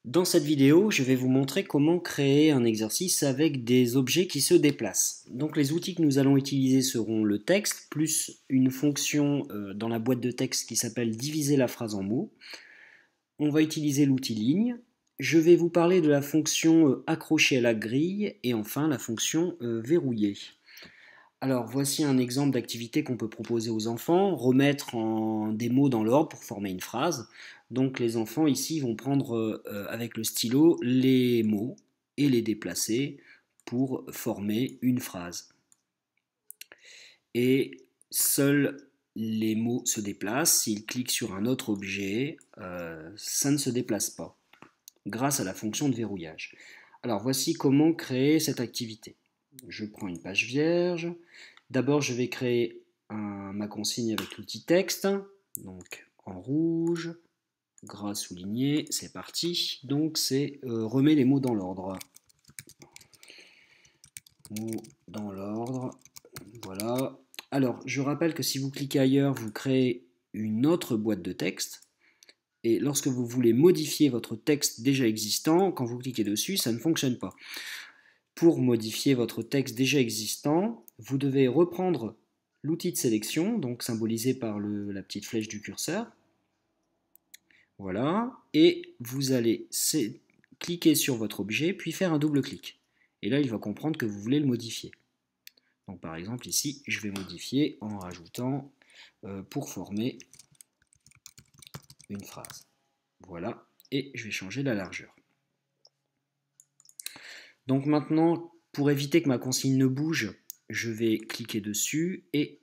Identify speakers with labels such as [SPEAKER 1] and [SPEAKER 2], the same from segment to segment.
[SPEAKER 1] Dans cette vidéo, je vais vous montrer comment créer un exercice avec des objets qui se déplacent. Donc les outils que nous allons utiliser seront le texte, plus une fonction dans la boîte de texte qui s'appelle diviser la phrase en mots. On va utiliser l'outil ligne. Je vais vous parler de la fonction accrocher à la grille et enfin la fonction verrouiller. Alors voici un exemple d'activité qu'on peut proposer aux enfants, remettre des mots dans l'ordre pour former une phrase. Donc les enfants ici vont prendre avec le stylo les mots et les déplacer pour former une phrase. Et seuls les mots se déplacent, s'ils cliquent sur un autre objet, ça ne se déplace pas, grâce à la fonction de verrouillage. Alors voici comment créer cette activité. Je prends une page vierge. D'abord, je vais créer ma consigne avec l'outil texte. Donc en rouge, gras souligné, c'est parti. Donc c'est remet les mots dans l'ordre. Mots dans l'ordre, voilà. Alors, je rappelle que si vous cliquez ailleurs, vous créez une autre boîte de texte. Et lorsque vous voulez modifier votre texte déjà existant, quand vous cliquez dessus, ça ne fonctionne pas. Pour modifier votre texte déjà existant, vous devez reprendre l'outil de sélection, donc symbolisé par la petite flèche du curseur. Voilà, et vous allez cliquer sur votre objet, puis faire un double clic. Et là, il va comprendre que vous voulez le modifier. Donc par exemple, ici, je vais modifier en rajoutant pour former une phrase. Voilà, et je vais changer la largeur. Donc maintenant, pour éviter que ma consigne ne bouge, je vais cliquer dessus et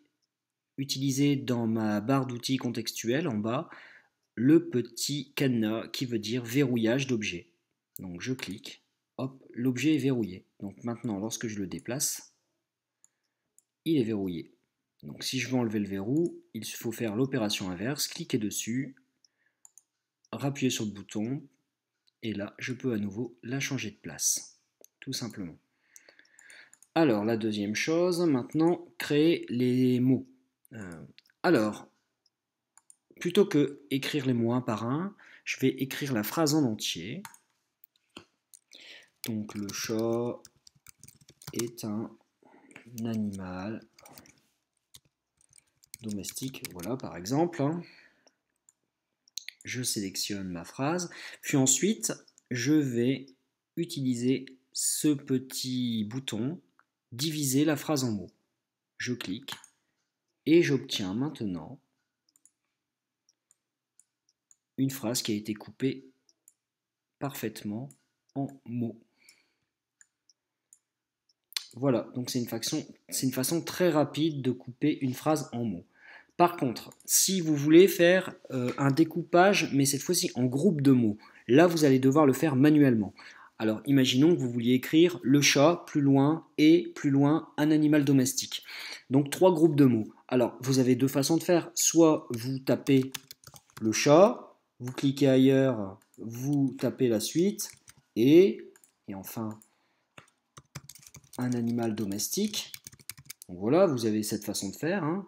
[SPEAKER 1] utiliser dans ma barre d'outils contextuelle en bas le petit cadenas qui veut dire verrouillage d'objet. Donc je clique, hop, l'objet est verrouillé. Donc maintenant, lorsque je le déplace, il est verrouillé. Donc si je veux enlever le verrou, il faut faire l'opération inverse, cliquer dessus, appuyer sur le bouton, et là, je peux à nouveau la changer de place. Tout simplement. Alors, la deuxième chose, maintenant, créer les mots. Alors, plutôt que écrire les mots un par un, je vais écrire la phrase en entier. Donc, le chat est un animal domestique. Voilà, par exemple. Je sélectionne ma phrase. Puis ensuite, je vais utiliser ce petit bouton diviser la phrase en mots. Je clique et j'obtiens maintenant une phrase qui a été coupée parfaitement en mots. Voilà, donc c'est une façon très rapide de couper une phrase en mots. Par contre, si vous voulez faire un découpage, mais cette fois-ci en groupe de mots, là vous allez devoir le faire manuellement. Alors imaginons que vous vouliez écrire le chat, plus loin, et plus loin, un animal domestique. Donc 3 groupes de mots. Alors vous avez 2 façons de faire. Soit vous tapez le chat, vous cliquez ailleurs, vous tapez la suite, et enfin un animal domestique. Donc voilà, vous avez cette façon de faire.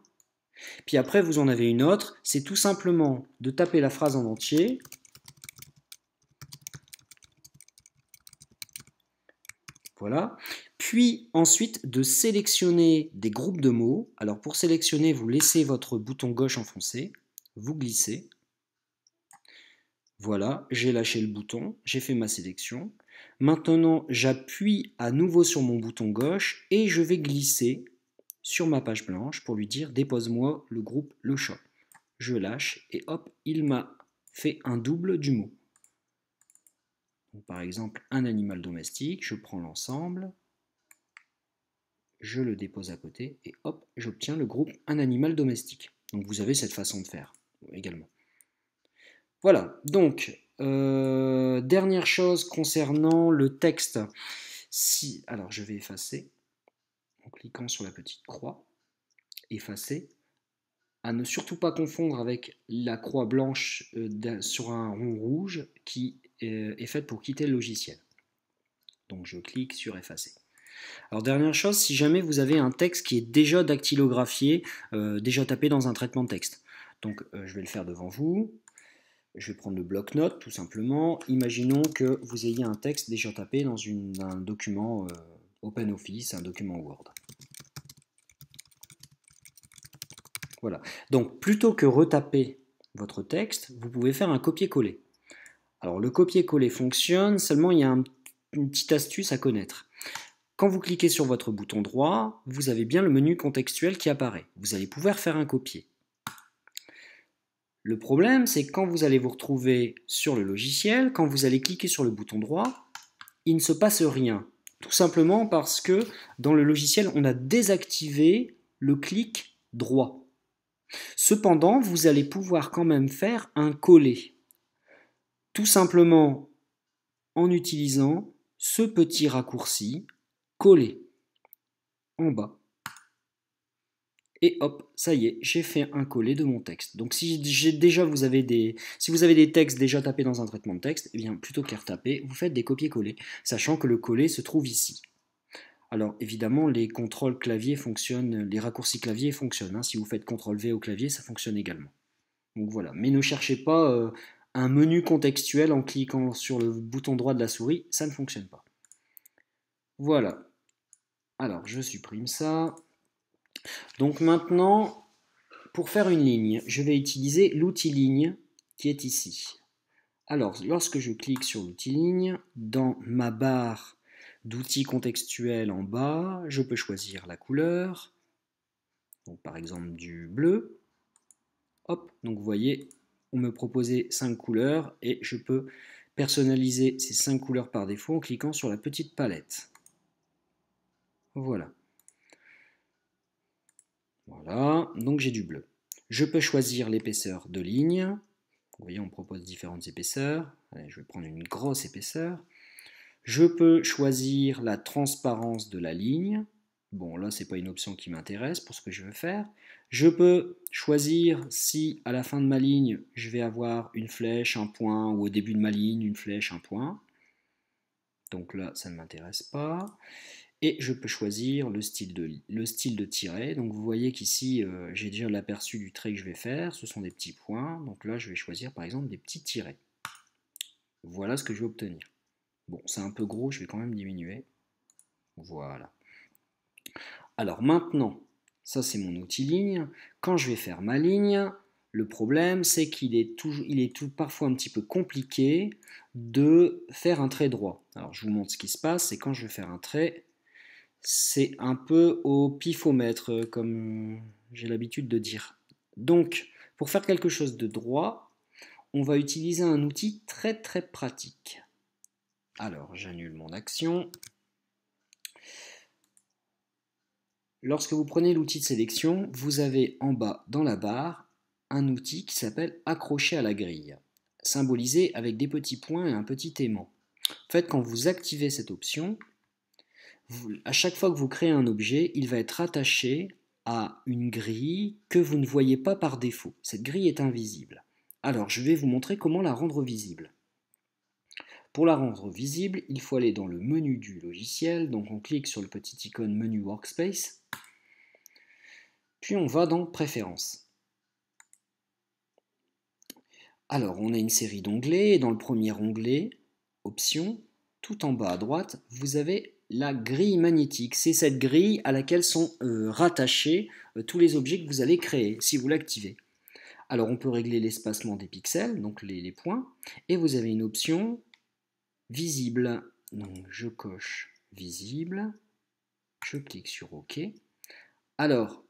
[SPEAKER 1] Puis après, vous en avez une autre, c'est tout simplement de taper la phrase en entier. Voilà. Puis ensuite de sélectionner des groupes de mots. Alors pour sélectionner, vous laissez votre bouton gauche enfoncé, vous glissez. Voilà, j'ai lâché le bouton, j'ai fait ma sélection. Maintenant, j'appuie à nouveau sur mon bouton gauche et je vais glisser sur ma page blanche pour lui dire dépose-moi le groupe le chat. Je lâche et hop, il m'a fait un double du mot. Donc, par exemple, un animal domestique, je prends l'ensemble, je le dépose à côté et hop, j'obtiens le groupe un animal domestique. Donc vous avez cette façon de faire également. Voilà, donc dernière chose concernant le texte. Alors je vais effacer en cliquant sur la petite croix, effacer. À ne surtout pas confondre avec la croix blanche sur un rond rouge qui est faite pour quitter le logiciel. Donc je clique sur effacer. Alors dernière chose, si jamais vous avez un texte qui est déjà dactylographié, déjà tapé dans un traitement de texte. Donc je vais le faire devant vous. Je vais prendre le bloc-notes tout simplement. Imaginons que vous ayez un texte déjà tapé dans un document OpenOffice, un document Word. Voilà. Donc plutôt que retaper votre texte, vous pouvez faire un copier-coller. Alors le copier-coller fonctionne, seulement il y a une petite astuce à connaître. Quand vous cliquez sur votre bouton droit, vous avez bien le menu contextuel qui apparaît. Vous allez pouvoir faire un copier. Le problème, c'est que quand vous allez vous retrouver sur le logiciel, quand vous allez cliquer sur le bouton droit, il ne se passe rien. Tout simplement parce que dans le logiciel, on a désactivé le clic droit. Cependant, vous allez pouvoir quand même faire un coller. Tout simplement en utilisant ce petit raccourci coller en bas. Et hop, ça y est, j'ai fait un coller de mon texte. Donc si vous avez des textes déjà tapés dans un traitement de texte, eh bien plutôt qu'à retaper, vous faites des copier-coller, sachant que le coller se trouve ici. Alors évidemment, les contrôles clavier fonctionnent, les raccourcis clavier fonctionnent. Hein. Si vous faites CTRL V au clavier, ça fonctionne également. Donc voilà, mais ne cherchez pas un menu contextuel en cliquant sur le bouton droit de la souris, ça ne fonctionne pas. Voilà. Alors je supprime ça. Donc maintenant, pour faire une ligne, je vais utiliser l'outil ligne qui est ici. Alors, lorsque je clique sur l'outil ligne, dans ma barre d'outils contextuels en bas, je peux choisir la couleur, donc par exemple du bleu. Hop, donc vous voyez, on me proposait 5 couleurs et je peux personnaliser ces 5 couleurs par défaut en cliquant sur la petite palette. Voilà. Voilà, donc j'ai du bleu. Je peux choisir l'épaisseur de ligne. Vous voyez, on propose différentes épaisseurs. Allez, je vais prendre une grosse épaisseur. Je peux choisir la transparence de la ligne. Bon, là, ce n'est pas une option qui m'intéresse pour ce que je veux faire. Je peux choisir si, à la fin de ma ligne, je vais avoir une flèche, un point, ou au début de ma ligne, une flèche, un point. Donc là, ça ne m'intéresse pas. Et je peux choisir le style de tiret. Donc vous voyez qu'ici, j'ai déjà l'aperçu du trait que je vais faire. Ce sont des petits points. Donc là, je vais choisir par exemple des petits tirets. Voilà ce que je vais obtenir. Bon, c'est un peu gros, je vais quand même diminuer. Voilà. Alors maintenant, ça c'est mon outil ligne. Quand je vais faire ma ligne, le problème c'est qu'il est, parfois un petit peu compliqué de faire un trait droit. Alors je vous montre ce qui se passe, c'est quand je vais faire un trait, c'est un peu au pifomètre, comme j'ai l'habitude de dire. Donc, pour faire quelque chose de droit, on va utiliser un outil très très pratique. Alors, j'annule mon action. Lorsque vous prenez l'outil de sélection, vous avez en bas dans la barre un outil qui s'appelle accrocher à la grille, symbolisé avec des petits points et un petit aimant. En fait, quand vous activez cette option, à chaque fois que vous créez un objet, il va être attaché à une grille que vous ne voyez pas par défaut. Cette grille est invisible. Alors, je vais vous montrer comment la rendre visible. Pour la rendre visible, il faut aller dans le menu du logiciel, donc on clique sur le petit icône menu Workspace, puis on va dans Préférences. Alors, on a une série d'onglets, et dans le premier onglet, Options, tout en bas à droite, vous avez la grille magnétique. C'est cette grille à laquelle sont rattachés tous les objets que vous allez créer, si vous l'activez. Alors, on peut régler l'espacement des pixels, donc les points, et vous avez une option visible. Donc, je coche visible, je clique sur OK. Alors,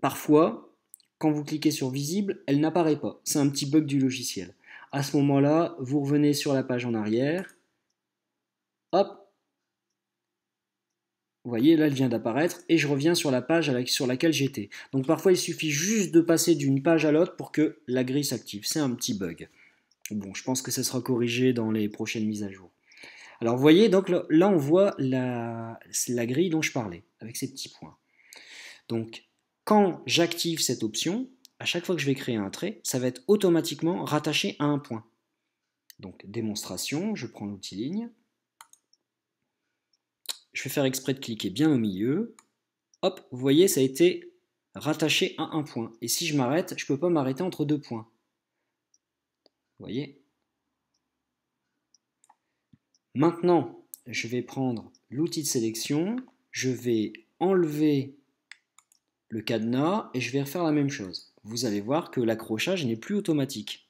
[SPEAKER 1] parfois, quand vous cliquez sur visible, elle n'apparaît pas. C'est un petit bug du logiciel. À ce moment-là, vous revenez sur la page en arrière. Hop. Vous voyez, là, elle vient d'apparaître et je reviens sur la page sur laquelle j'étais. Donc parfois, il suffit juste de passer d'une page à l'autre pour que la grille s'active. C'est un petit bug. Bon, je pense que ça sera corrigé dans les prochaines mises à jour. Alors vous voyez, donc là, on voit la grille dont je parlais, avec ces petits points. Donc, quand j'active cette option, à chaque fois que je vais créer un trait, ça va être automatiquement rattaché à un point. Donc, démonstration, je prends l'outil ligne. Je vais faire exprès de cliquer bien au milieu. Hop, vous voyez, ça a été rattaché à un point. Et si je m'arrête, je ne peux pas m'arrêter entre deux points. Vous voyez? Maintenant, je vais prendre l'outil de sélection, je vais enlever le cadenas et je vais refaire la même chose. Vous allez voir que l'accrochage n'est plus automatique.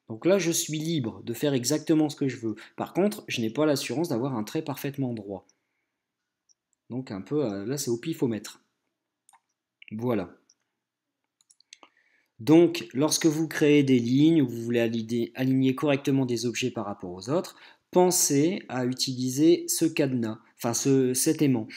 [SPEAKER 1] Donc là, je suis libre de faire exactement ce que je veux. Par contre, je n'ai pas l'assurance d'avoir un trait parfaitement droit. Donc un peu, là c'est au pifomètre. Voilà. Donc, lorsque vous créez des lignes ou vous voulez aligner correctement des objets par rapport aux autres, pensez à utiliser ce cadenas, enfin cet aimant.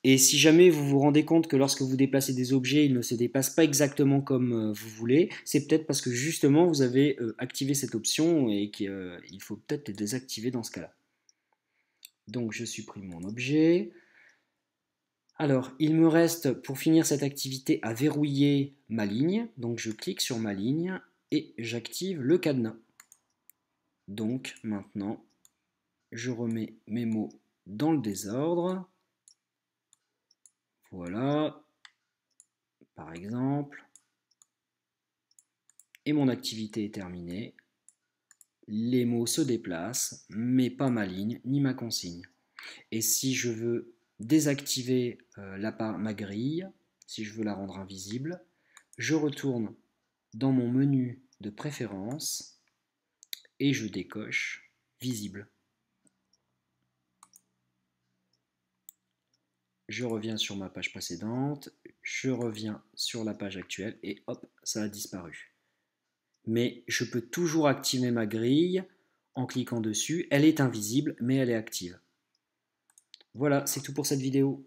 [SPEAKER 1] Et si jamais vous vous rendez compte que lorsque vous déplacez des objets, ils ne se déplacent pas exactement comme vous voulez, c'est peut-être parce que justement vous avez activé cette option et qu'il faut peut-être les désactiver dans ce cas-là. Donc je supprime mon objet. Alors, il me reste pour finir cette activité à verrouiller ma ligne. Donc je clique sur ma ligne et j'active le cadenas. Donc maintenant, je remets mes mots dans le désordre. Voilà, par exemple. Et mon activité est terminée. Les mots se déplacent, mais pas ma ligne ni ma consigne. Et si je veux désactiver ma grille, si je veux la rendre invisible, je retourne dans mon menu de préférence et je décoche visible. Je reviens sur ma page précédente, je reviens sur la page actuelle et hop, ça a disparu. Mais je peux toujours activer ma grille en cliquant dessus. Elle est invisible, mais elle est active. Voilà, c'est tout pour cette vidéo.